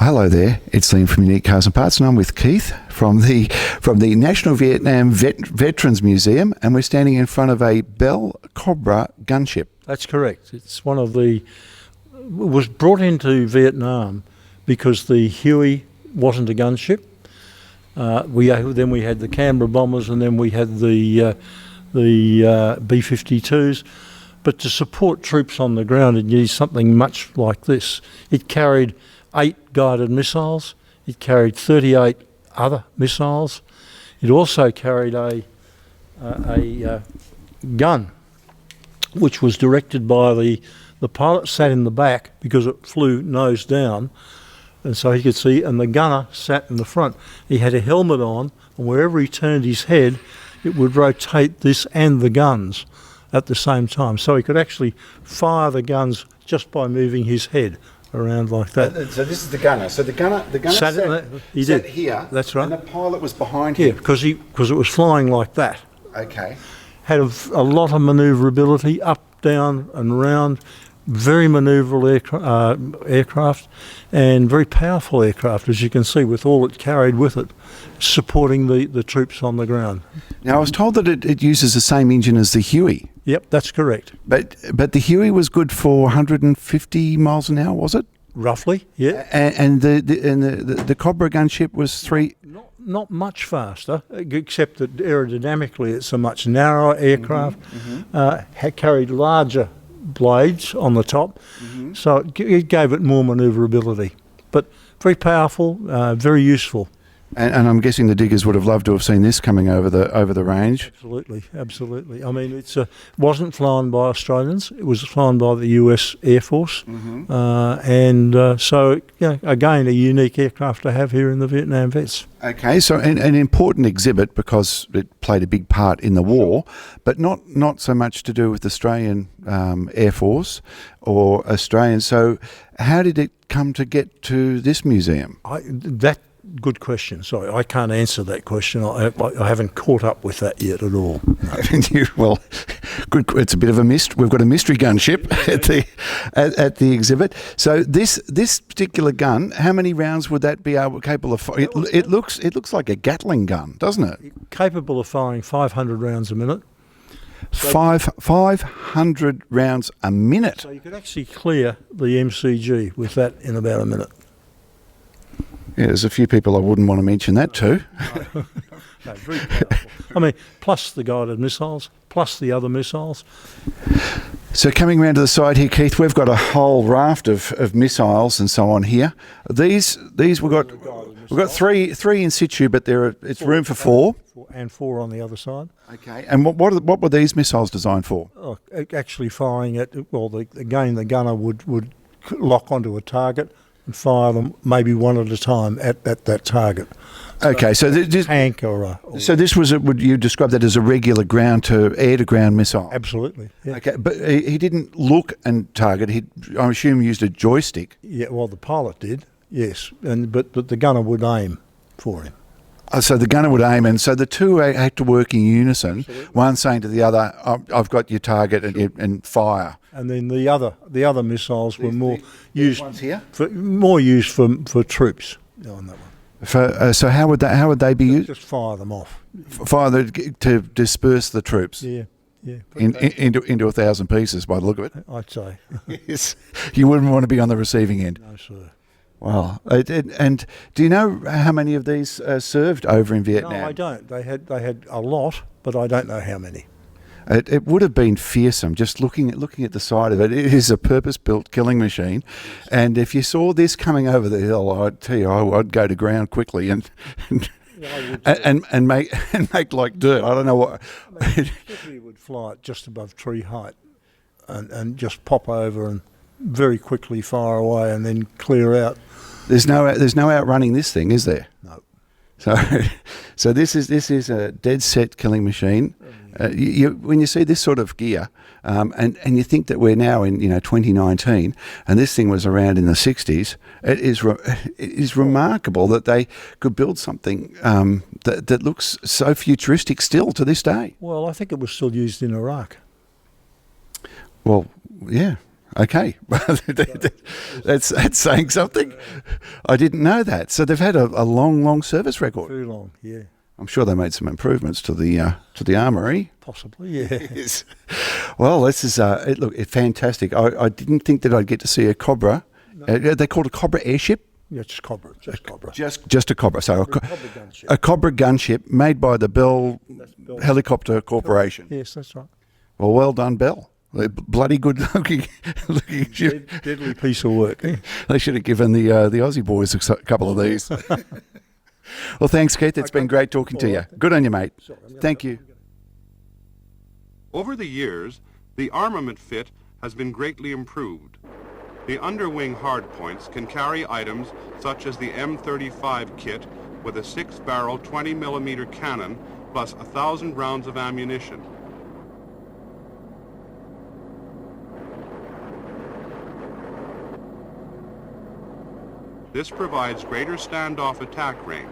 Hello there, it's Liam from Unique Cars and Parts, and I'm with Keith from the National Vietnam Veterans Museum, and we're standing in front of a Bell Cobra gunship. That's correct. It's one of the... was brought into Vietnam because the Huey wasn't a gunship. Then we had the Canberra bombers, and then we had the B-52s. But to support troops on the ground, it used something much like this. It carried 8 guided missiles. It carried 38 other missiles. It also carried a gun, which was directed by the pilot sat in the back because it flew nose down, and so he could see, and the gunner sat in the front. He had a helmet on, and wherever he turned his head, it would rotate this and the guns at the same time. So he could actually fire the guns just by moving his head around like that. So this is the gunner. So the gunner sat here. That's right. And the pilot was behind him. Yeah, because it was flying like that. Okay. Had a lot of manoeuvrability, up, down and round. Very manoeuvrable aircraft, and very powerful aircraft, as you can see, with all it carried with it, supporting the troops on the ground. Now, I was told that it uses the same engine as the Huey. Yep, that's correct. But the Huey was good for 150 miles an hour, was it? Roughly, yeah. And the Cobra gunship was 3... Not much faster, except that aerodynamically it's a much narrower aircraft, had carried larger blades on the top, so it gave it more manoeuvrability. But very powerful, very useful. And I'm guessing the diggers would have loved to have seen this coming over the range. Absolutely, absolutely. I mean, it wasn't flown by Australians; it was flown by the US Air Force, so again, a unique aircraft to have here in the Vietnam Vets. Okay, so an important exhibit because it played a big part in the war, but not so much to do with Australian Air Force or Australian. So, how did it come to get to this museum? Good question. Sorry, I can't answer that question. I haven't caught up with that yet at all. No. Well, good. It's a bit of a mystery. We've got a mystery gunship at the exhibit. So this particular gun, how many rounds would that be capable of? It looks like a Gatling gun, doesn't it? Capable of firing 500 rounds a minute. So 500 rounds a minute. So you could actually clear the MCG with that in about a minute. Yeah, there's a few people I wouldn't want to mention that to. No, very powerful. I mean, plus the guided missiles, plus the other missiles. So coming around to the side here, Keith, we've got a whole raft of missiles and so on here. These we've got three in situ, but it's room for 4. And 4 on the other side. Okay. And what were these missiles designed for? Oh, actually firing at, again, the gunner would lock onto a target and fire them maybe one at a time at that target. Okay, so this tank so this was would you describe that as a regular ground to air to ground missile? Absolutely. Yeah. Okay, but he didn't look and target. I assume used a joystick. Yeah, well, the pilot did. Yes, but the gunner would aim for him. So the gunner would aim, and so the two had to work in unison. Absolutely. One saying to the other, "I've got your target," and fire. And then the other missiles were more used here? for troops on that one. So how would they be used? Just fire them off. To disperse the troops. Yeah. Into 1,000 pieces by the look of it. I'd say. Yes, you wouldn't want to be on the receiving end. No, sir. Wow. And do you know how many of these served over in Vietnam? No, I don't. They had a lot, but I don't know how many. It would have been fearsome just looking at the side of it. It is a purpose-built killing machine, and if you saw this coming over the hill, I'd tell you I'd go to ground quickly and make like dirt. I don't know what. It would fly at just above tree height, and just pop over and very quickly fire away and then clear out. There's no outrunning this thing, is there? No. So this is a dead set killing machine. When you see this sort of gear, and you think that we're now in 2019, and this thing was around in the 60s, it is remarkable that they could build something that looks so futuristic still to this day. Well, I think it was still used in Iraq. Well, yeah. Okay, that's saying something. I didn't know that. So they've had a long service record. Too long, yeah. I'm sure they made some improvements to the armoury. Possibly, yeah. Yes. Well, this is it's fantastic. I didn't think that I'd get to see a Cobra. No. They called a Cobra airship. Yeah, just Cobra. Just a Cobra. So a Cobra gunship made by the Bell Helicopter Corporation. Yes, that's right. Well done, Bell. Bloody good looking ship. Deadly piece of work. They should have given the Aussie boys a couple of these. Well, thanks, Keith. It's been great talking to you. Good on you, mate. Thank you. Over the years, the armament fit has been greatly improved. The underwing hardpoints can carry items such as the M35 kit with a 6-barrel 20mm cannon plus 1,000 rounds of ammunition. This provides greater standoff attack range,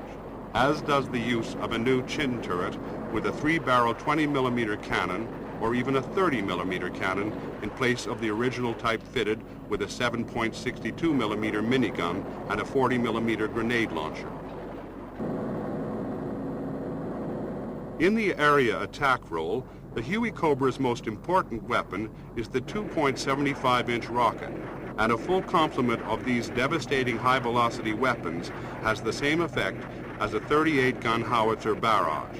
as does the use of a new chin turret with a 3-barrel 20mm cannon or even a 30mm cannon in place of the original type fitted with a 7.62mm minigun and a 40mm grenade launcher. In the area attack role, the Huey Cobra's most important weapon is the 2.75-inch rocket, and a full complement of these devastating high-velocity weapons has the same effect as a 38-gun howitzer barrage.